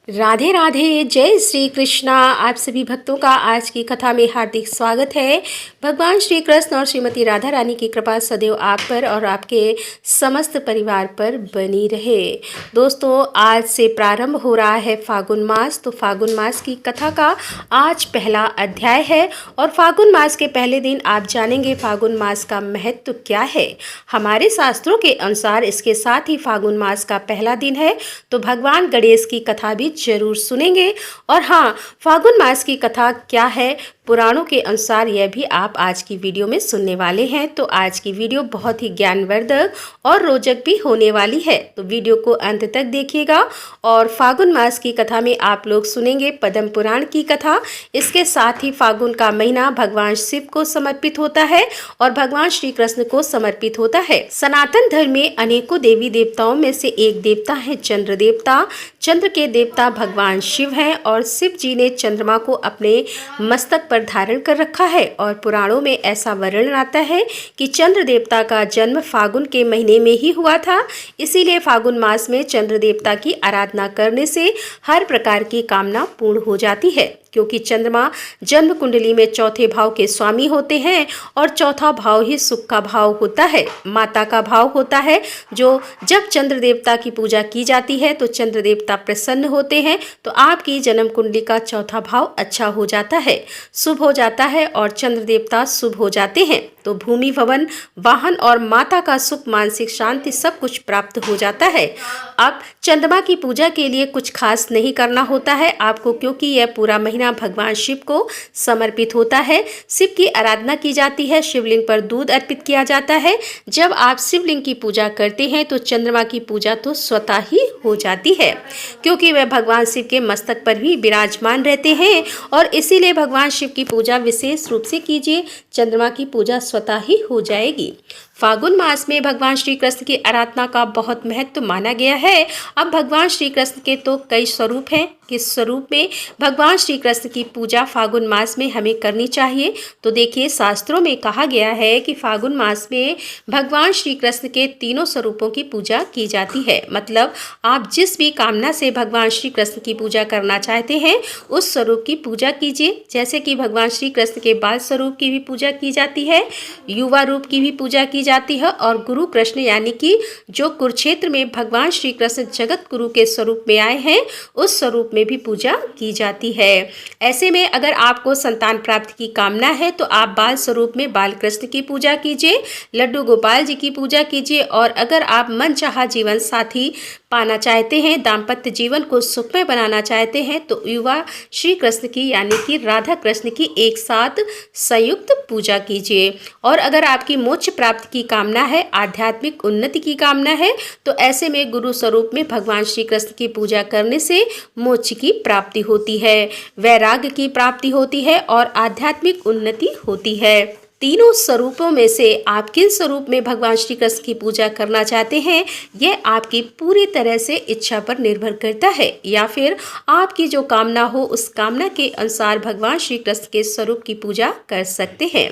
राधे राधे, जय श्री कृष्णा। आप सभी भक्तों का आज की कथा में हार्दिक स्वागत है। भगवान श्री कृष्ण और श्रीमती राधा रानी की कृपा सदैव आप पर और आपके समस्त परिवार पर बनी रहे। दोस्तों, आज से प्रारंभ हो रहा है फागुन मास। तो फागुन मास की कथा का आज पहला अध्याय है और फागुन मास के पहले दिन आप जानेंगे फागुन मास का महत्व क्या है। हमारे शास्त्रों के अनुसार इसके साथ ही फागुन मास का पहला दिन है, तो भगवान गणेश की कथा भी जरूर सुनेंगे। और हाँ, फागुन मास की कथा क्या है पुराणों के अनुसार, यह भी आप आज की वीडियो में सुनने वाले हैं। तो आज की वीडियो बहुत ही ज्ञानवर्धक और रोचक भी होने वाली है, तो वीडियो को अंत तक देखिएगा। और फागुन मास की कथा में आप लोग सुनेंगे पद्म पुराण की कथा। इसके साथ ही फागुन का महीना भगवान शिव को समर्पित होता है और भगवान श्री कृष्ण को समर्पित होता है। सनातन धर्म में अनेकों देवी देवताओं में से एक देवता है चंद्र देवता। चंद्र के देवता भगवान शिव हैं और शिव जी ने चंद्रमा को अपने मस्तक पर धारण कर रखा है। और पुराणों में ऐसा वर्णन आता है कि चंद्र देवता का जन्म फागुन के महीने में ही हुआ था। इसीलिए फागुन मास में चंद्र देवता की आराधना करने से हर प्रकार की कामना पूर्ण हो जाती है, क्योंकि चंद्रमा जन्म कुंडली में चौथे भाव के स्वामी होते हैं और चौथा भाव ही सुख का भाव होता है, माता का भाव होता है। जो जब चंद्र देवता की पूजा की जाती है तो चंद्र देवता प्रसन्न होते हैं, तो आपकी जन्म कुंडली का चौथा भाव अच्छा हो जाता है, शुभ हो जाता है और चंद्र देवता शुभ हो जाते हैं, तो भूमि भवन वाहन और माता का सुख मानसिक शांति सब कुछ प्राप्त हो जाता है। अब चंद्रमा की पूजा के लिए कुछ खास नहीं करना होता है आपको, क्योंकि यह पूरा महीना भगवान शिव को समर्पित होता है। शिव की आराधना की जाती है, शिवलिंग पर दूध अर्पित किया जाता है। जब आप शिवलिंग की पूजा करते हैं तो चंद्रमा की पूजा तो स्वतः ही हो जाती है, क्योंकि वह भगवान शिव के मस्तक पर भी विराजमान रहते हैं और इसीलिए भगवान शिव की पूजा विशेष रूप से कीजिए, चंद्रमा की पूजा स्वतः ही हो जाएगी। फागुन मास में भगवान श्री कृष्ण की आराधना का बहुत महत्व माना गया है। अब भगवान श्री कृष्ण के तो कई स्वरूप हैं, किस स्वरूप में भगवान श्री कृष्ण की पूजा फागुन मास में हमें करनी चाहिए। तो देखिए, शास्त्रों में कहा गया है कि फागुन मास में भगवान श्री कृष्ण के तीनों स्वरूपों की पूजा की जाती है। मतलब आप जिस भी कामना से भगवान श्री कृष्ण की पूजा करना चाहते हैं उस स्वरूप की पूजा कीजिए। जैसे कि भगवान श्री कृष्ण के बाल स्वरूप की भी पूजा की जाती है, युवा रूप की भी पूजा की जाती है और गुरु कृष्ण यानी कि जो कुरुक्षेत्र में भगवान श्री कृष्ण जगत गुरु के स्वरूप में आए हैं उस स्वरूप में भी पूजा की जाती है। ऐसे में अगर आपको संतान प्राप्ति की कामना है तो आप बाल स्वरूप में बाल कृष्ण की पूजा कीजिए, लड्डू गोपाल जी की पूजा कीजिए। और अगर आप मनचाहा जीवन साथी पाना चाहते हैं, दाम्पत्य जीवन को सुखमय बनाना चाहते हैं, तो युवा श्री कृष्ण की यानी कि राधा कृष्ण की एक साथ संयुक्त पूजा कीजिए। और अगर आपकी मोक्ष प्राप्ति की कामना है, आध्यात्मिक उन्नति की कामना है, तो ऐसे में गुरु स्वरूप में भगवान श्री कृष्ण की पूजा करने से मोक्ष की प्राप्ति होती है, वैराग्य की प्राप्ति होती है और आध्यात्मिक उन्नति होती है। तीनों स्वरूपों में से आप किन स्वरूप में भगवान श्री कृष्ण की पूजा करना चाहते हैं, यह आपकी पूरी तरह से इच्छा पर निर्भर करता है, या फिर आपकी जो कामना हो उस कामना के अनुसार भगवान श्री कृष्ण के स्वरूप की पूजा कर सकते हैं।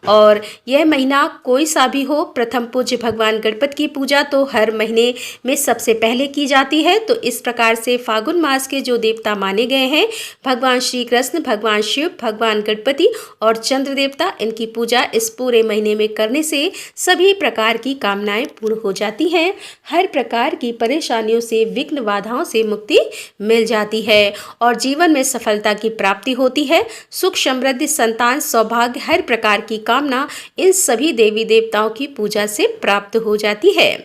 और यह महीना कोई सा भी हो, प्रथम पूज्य भगवान गणपति की पूजा तो हर महीने में सबसे पहले की जाती है। तो इस प्रकार से फागुन मास के जो देवता माने गए हैं, भगवान श्री कृष्ण, भगवान शिव, भगवान गणपति और चंद्र देवता, इनकी पूजा इस पूरे महीने में करने से सभी प्रकार की कामनाएं पूर्ण हो जाती हैं, हर प्रकार की परेशानियों से, विघ्न बाधाओं से मुक्ति मिल जाती है और जीवन में सफलता की प्राप्ति होती है। सुख समृद्धि, संतान, सौभाग्य, हर प्रकार की कामना इन सभी देवी देवताओं की पूजा से प्राप्त हो जाती है।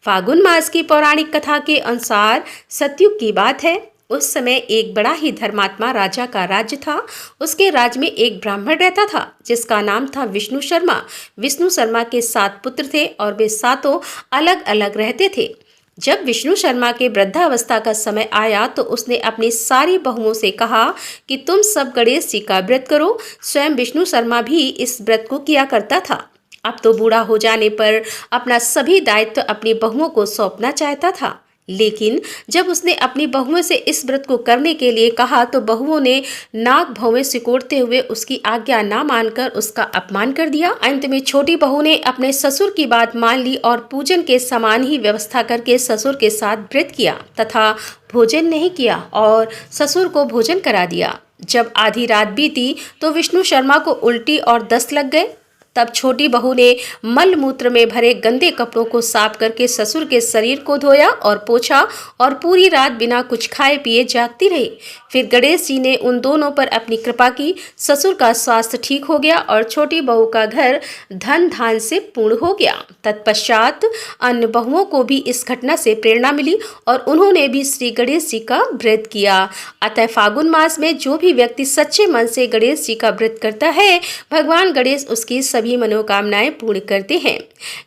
फागुन मास की पौराणिक कथा के अनुसार सतयुग की बात है। उस समय एक बड़ा ही धर्मात्मा राजा का राज्य था। उसके राज्य में एक ब्राह्मण रहता था जिसका नाम था विष्णु शर्मा। विष्णु शर्मा के 7 पुत्र थे और वे सातों अलग अलग रहते थे। जब विष्णु शर्मा के वृद्धावस्था का समय आया तो उसने अपनी सारी बहुओं से कहा कि तुम सब गणेश जी का व्रत करो। स्वयं विष्णु शर्मा भी इस व्रत को किया करता था। अब तो बूढ़ा हो जाने पर अपना सभी दायित्व अपनी बहुओं को सौंपना चाहता था। लेकिन जब उसने अपनी बहुओं से इस व्रत को करने के लिए कहा तो बहुओं ने नाक भौवें सिकोड़ते हुए उसकी आज्ञा ना मानकर उसका अपमान कर दिया। अंत में छोटी बहू ने अपने ससुर की बात मान ली और पूजन के समान ही व्यवस्था करके ससुर के साथ व्रत किया तथा भोजन नहीं किया और ससुर को भोजन करा दिया। जब आधी रात बीती तो विष्णु शर्मा को उल्टी और दस्त लग गए। तब छोटी बहू ने मल मूत्र में भरे गंदे कपड़ों को साफ करके ससुर के शरीर को धोया और पोछा और पूरी रात बिना कुछ खाए पिए जागती रही। फिर गणेश जी ने उन दोनों पर अपनी कृपा की। ससुर का स्वास्थ्य ठीक हो गया और छोटी बहू का घर धन धान से पूर्ण हो गया। तत्पश्चात अन्य बहुओं को भी इस घटना से प्रेरणा मिली और उन्होंने भी श्री गणेश जी का व्रत किया। अतः फागुन मास में जो भी व्यक्ति सच्चे मन से गणेश जी का व्रत करता है, भगवान गणेश उसकी सभी मनोकामनाएं पूर्ण करते हैं।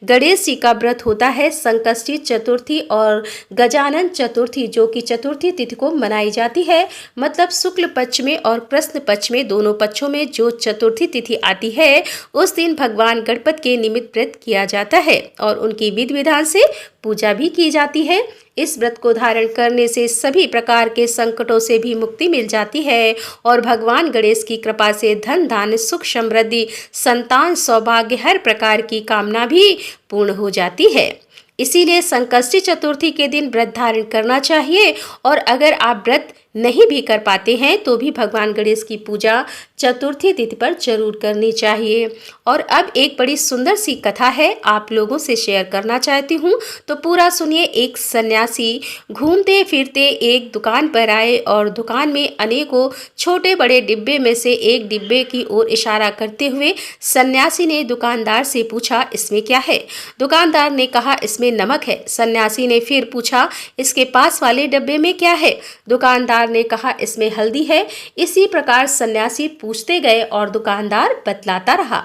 गणेश जी का व्रत होता है संकष्टी चतुर्थी और गजानन चतुर्थी, जो कि चतुर्थी तिथि को मनाई जाती है। मतलब शुक्ल पक्ष में और कृष्ण पक्ष में, दोनों पक्षों में जो चतुर्थी तिथि आती है, उस दिन भगवान गणपति के निमित्त व्रत किया जाता है और उनकी विधि विधान से पूजा भी की जाती है। इस व्रत को धारण करने से सभी प्रकार के संकटों से भी मुक्ति मिल जाती है और भगवान गणेश की कृपा से धन धान सुख समृद्धि संतान सौभाग्य हर प्रकार की कामना भी पूर्ण हो जाती है। इसीलिए संकष्टी चतुर्थी के दिन व्रत धारण करना चाहिए और अगर आप व्रत नहीं भी कर पाते हैं तो भी भगवान गणेश की पूजा चतुर्थी तिथि पर जरूर करनी चाहिए। और अब एक बड़ी सुंदर सी कथा है, आप लोगों से शेयर करना चाहती हूँ, तो पूरा सुनिए। एक सन्यासी घूमते फिरते एक दुकान पर आए और दुकान में अनेकों छोटे बड़े डिब्बे में से एक डिब्बे की ओर इशारा करते हुए सन्यासी ने दुकानदार से पूछा, इसमें क्या है? दुकानदार ने कहा, इसमें नमक है। सन्यासी ने फिर पूछा, इसके पास वाले डिब्बे में क्या है? दुकानदार ने कहा, इसमें हल्दी है। इसी प्रकार सन्यासी पूछते गए और दुकानदार बतलाता रहा।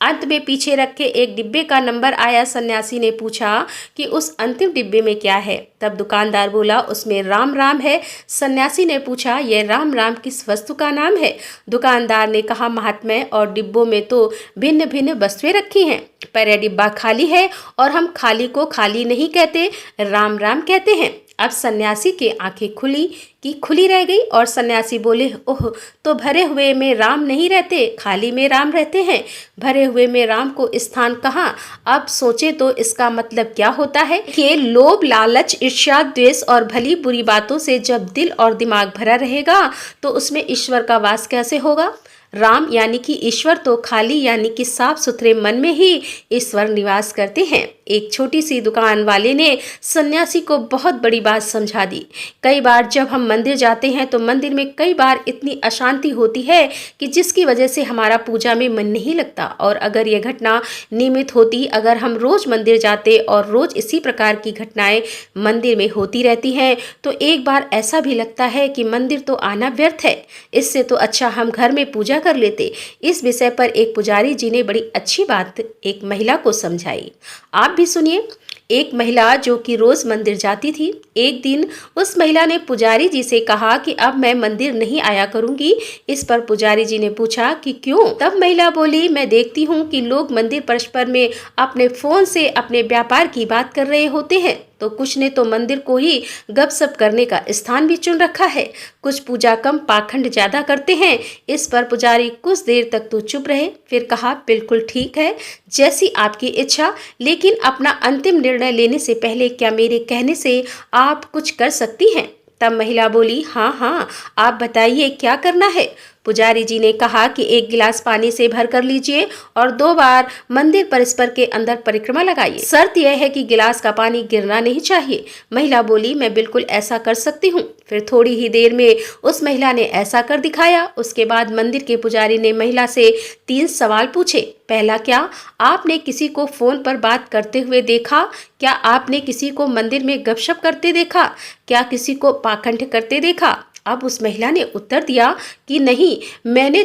अंत में पीछे रखे एक डिब्बे का नंबर आया। सन्यासी ने पूछा कि उस अंतिम डिब्बे में क्या है? तब दुकानदार बोला, उसमें राम राम है। सन्यासी ने पूछा, यह राम राम किस वस्तु का नाम है? दुकानदार ने कहा, महात्मा, और डिब्बों में तो भिन्न भिन्न वस्तुएं रखी हैं, पर यह डिब्बा खाली है और हम खाली को खाली नहीं कहते, राम राम कहते हैं। अब सन्यासी की आंखें खुली रह गई और सन्यासी बोले, ओह, तो भरे हुए में राम नहीं रहते, खाली में राम रहते हैं। भरे हुए में राम को स्थान कहाँ? अब सोचे तो इसका मतलब क्या होता है कि लोभ लालच ईर्ष्या द्वेष और भली बुरी बातों से जब दिल और दिमाग भरा रहेगा तो उसमें ईश्वर का वास कैसे होगा? राम यानी कि ईश्वर तो खाली यानी कि साफ सुथरे मन में ही ईश्वर निवास करते हैं। एक छोटी सी दुकान वाले ने सन्यासी को बहुत बड़ी बात समझा दी। कई बार जब हम मंदिर जाते हैं तो मंदिर में कई बार इतनी अशांति होती है कि जिसकी वजह से हमारा पूजा में मन नहीं लगता। और अगर यह घटना नियमित होती, अगर हम रोज मंदिर जाते और रोज इसी प्रकार की घटनाएं मंदिर में होती रहती हैं, तो एक बार ऐसा भी लगता है कि मंदिर तो आना व्यर्थ है, इससे तो अच्छा हम घर में पूजा कर लेते। इस विषय पर एक पुजारी जी ने बड़ी अच्छी बात एक महिला को समझाई। आप भी सुनिए। एक महिला जो कि रोज मंदिर जाती थी, एक दिन उस महिला ने पुजारी जी से कहा कि अब मैं मंदिर नहीं आया करूंगी। इस पर पुजारी जी ने पूछा कि क्यों? तब महिला बोली, मैं देखती हूँ कि लोग मंदिर परस्पर में अपने फोन से अपने व्यापार की बात कर रहे होते हैं, तो कुछ ने तो मंदिर को ही गपशप करने का स्थान भी चुन रखा है। कुछ पूजा कम पाखंड ज्यादा करते हैं। इस पर पुजारी कुछ देर तक तो चुप रहे, फिर कहा, बिल्कुल ठीक है, जैसी आपकी इच्छा, लेकिन अपना अंतिम निर्णय लेने से पहले क्या मेरे कहने से आप कुछ कर सकती हैं? तब महिला बोली, हाँ, आप बताइए क्या करना है? पुजारी जी ने कहा कि एक गिलास पानी से भर कर लीजिए और 2 बार मंदिर परिसर के अंदर परिक्रमा लगाइए। शर्त यह है कि गिलास का पानी गिरना नहीं चाहिए। महिला बोली, मैं बिल्कुल ऐसा कर सकती हूँ। फिर थोड़ी ही देर में उस महिला ने ऐसा कर दिखाया। उसके बाद मंदिर के पुजारी ने महिला से 3 सवाल पूछे। पहला, क्या आपने किसी को फोन पर बात करते हुए देखा? क्या आपने किसी को मंदिर में गपशप करते देखा? क्या किसी को पाखंड करते देखा? अब उस महिला ने उत्तर दिया कि नहीं, मैंने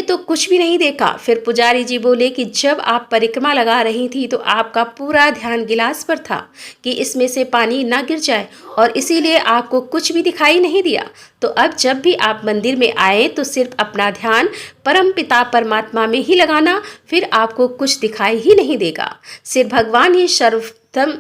तो कुछ भी नहीं देखा। फिर पुजारी जी बोले कि जब आप परिक्रमा लगा रही थी तो आपका पूरा ध्यान गिलास पर था कि इसमें से पानी ना गिर जाए, और इसीलिए आपको कुछ भी दिखाई नहीं दिया। तो अब जब भी आप मंदिर में आए तो सिर्फ अपना ध्यान परमपिता परमात्मा में ही लगाना, फिर आपको कुछ दिखाई ही नहीं देगा। सिर्फ भगवान ही सर्वप्रथम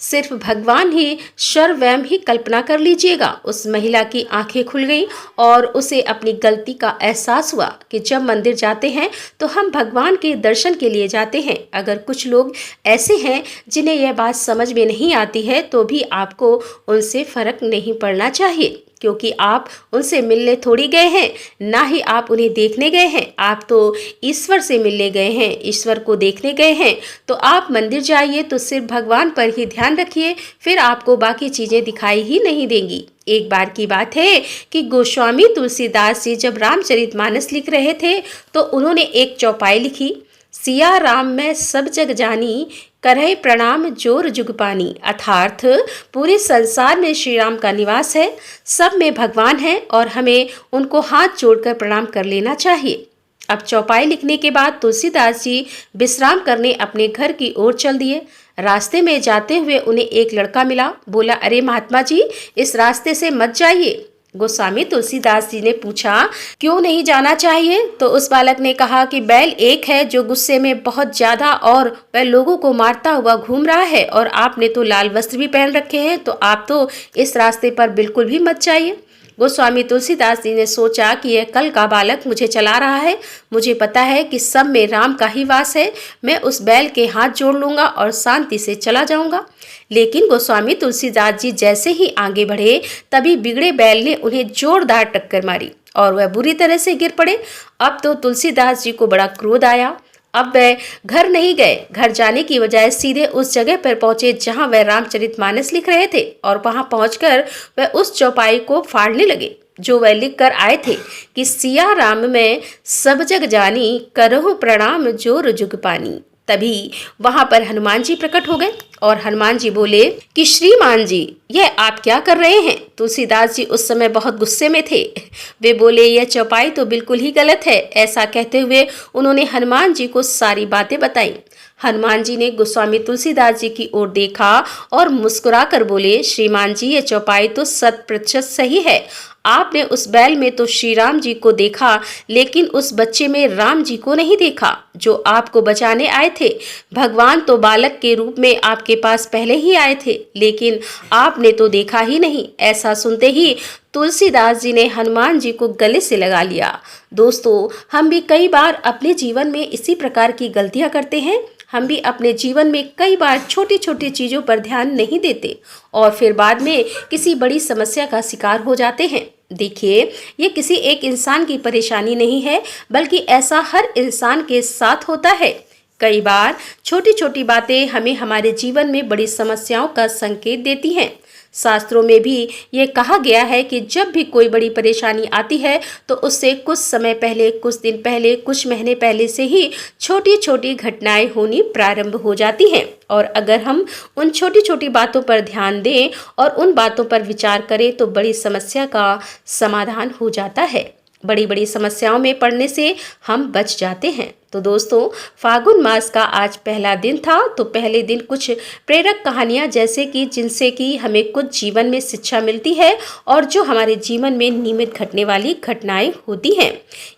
सिर्फ भगवान ही स्वयं ही कल्पना कर लीजिएगा। उस महिला की आंखें खुल गई और उसे अपनी गलती का एहसास हुआ कि जब मंदिर जाते हैं तो हम भगवान के दर्शन के लिए जाते हैं। अगर कुछ लोग ऐसे हैं जिन्हें यह बात समझ में नहीं आती है तो भी आपको उनसे फर्क नहीं पड़ना चाहिए, क्योंकि आप उनसे मिलने थोड़ी गए हैं, ना ही आप उन्हें देखने गए हैं। आप तो ईश्वर से मिलने गए हैं, ईश्वर को देखने गए हैं। तो आप मंदिर जाइए तो सिर्फ भगवान पर ही ध्यान रखिए, फिर आपको बाकी चीज़ें दिखाई ही नहीं देंगी। एक बार की बात है कि गोस्वामी तुलसीदास जी जब रामचरितमानस लिख रहे थे तो उन्होंने एक चौपाई लिखी, सिया राम में सब जग जानी, करहे प्रणाम जोर जुग पानी। अर्थात पूरे संसार में श्री राम का निवास है, सब में भगवान है और हमें उनको हाथ जोड़कर प्रणाम कर लेना चाहिए। अब चौपाई लिखने के बाद तुलसीदास जी विश्राम करने अपने घर की ओर चल दिए। रास्ते में जाते हुए उन्हें एक लड़का मिला। बोला, अरे महात्मा जी, इस रास्ते से मत जाइए। गोस्वामी तुलसीदास जी ने पूछा, क्यों नहीं जाना चाहिए? तो उस बालक ने कहा कि बैल एक है जो गुस्से में बहुत ज्यादा और वह लोगों को मारता हुआ घूम रहा है, और आपने तो लाल वस्त्र भी पहन रखे हैं, तो आप तो इस रास्ते पर बिल्कुल भी मत जाइए। गोस्वामी तुलसीदास जी ने सोचा कि यह कल का बालक मुझे चला रहा है, मुझे पता है कि सब में राम का ही वास है, मैं उस बैल के हाथ जोड़ लूंगा और शांति से चला जाऊंगा। लेकिन गोस्वामी तुलसीदास जी जैसे ही आगे बढ़े तभी बिगड़े बैल ने उन्हें जोरदार टक्कर मारी और वह बुरी तरह से गिर पड़े। अब तो तुलसीदास जी को बड़ा क्रोध आया। अब वह घर नहीं गए, घर जाने की बजाय सीधे उस जगह पर पहुंचे जहां वह रामचरितमानस लिख रहे थे, और वहां पहुंचकर वह उस चौपाई को फाड़ने लगे जो वह लिख कर आए थे कि सिया राम में सब जग जानी, करहु प्रणाम जोर जुग पानी। तभी वहां पर हनुमान जी प्रकट हो गए और हनुमान जी बोले कि श्रीमान जी, यह आप क्या कर रहे हैं? तुलसीदास जी उस समय बहुत गुस्से में थे। वे बोले, यह चौपाई तो बिल्कुल ही गलत है। ऐसा कहते हुए उन्होंने हनुमान जी को सारी बातें बताई। हनुमान जी ने गोस्वामी तुलसीदास जी की ओर देखा और मुस्कुरा कर बोले, श्रीमान जी, यह चौपाई तो 100% सही है। आपने उस बैल में तो श्री राम जी को देखा, लेकिन उस बच्चे में राम जी को नहीं देखा जो आपको बचाने आए थे। भगवान तो बालक के रूप में आपके पास पहले ही आए थे, लेकिन आपने तो देखा ही नहीं। ऐसा सुनते ही तुलसीदास जी ने हनुमान जी को गले से लगा लिया। दोस्तों, हम भी कई बार अपने जीवन में इसी प्रकार की गलतियां करते हैं। हम भी अपने जीवन में कई बार छोटी छोटी चीज़ों पर ध्यान नहीं देते और फिर बाद में किसी बड़ी समस्या का शिकार हो जाते हैं। देखिए, ये किसी एक इंसान की परेशानी नहीं है, बल्कि ऐसा हर इंसान के साथ होता है। कई बार छोटी छोटी बातें हमें हमारे जीवन में बड़ी समस्याओं का संकेत देती हैं। शास्त्रों में भी ये कहा गया है कि जब भी कोई बड़ी परेशानी आती है तो उससे कुछ समय पहले, कुछ दिन पहले, कुछ महीने पहले से ही छोटी छोटी घटनाएं होनी प्रारंभ हो जाती हैं, और अगर हम उन छोटी छोटी बातों पर ध्यान दें और उन बातों पर विचार करें तो बड़ी समस्या का समाधान हो जाता है। बड़ी बड़ी समस्याओं में पड़ने से हम बच जाते हैं। तो दोस्तों, फागुन मास का आज पहला दिन था, तो पहले दिन कुछ प्रेरक कहानियां जैसे कि जिनसे कि हमें कुछ जीवन में शिक्षा मिलती है और जो हमारे जीवन में नियमित घटने वाली घटनाएं होती हैं,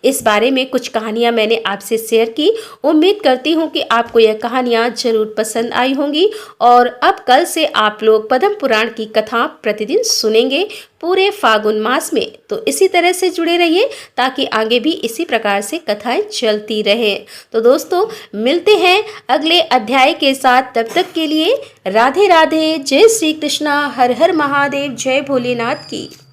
इस बारे में कुछ कहानियां मैंने आपसे शेयर की। उम्मीद करती हूं कि आपको यह कहानियां जरूर पसंद आई होंगी और अब कल से आप लोग पद्म पुराण की कथा प्रतिदिन सुनेंगे पूरे फागुन मास में। तो इसी तरह से जुड़े रहिए ताकि आगे भी इसी प्रकार से कथाएं चलती रहें। तो दोस्तों, मिलते हैं अगले अध्याय के साथ। तब तक के लिए राधे राधे, जय श्री कृष्णा, हर हर महादेव, जय भोलेनाथ की।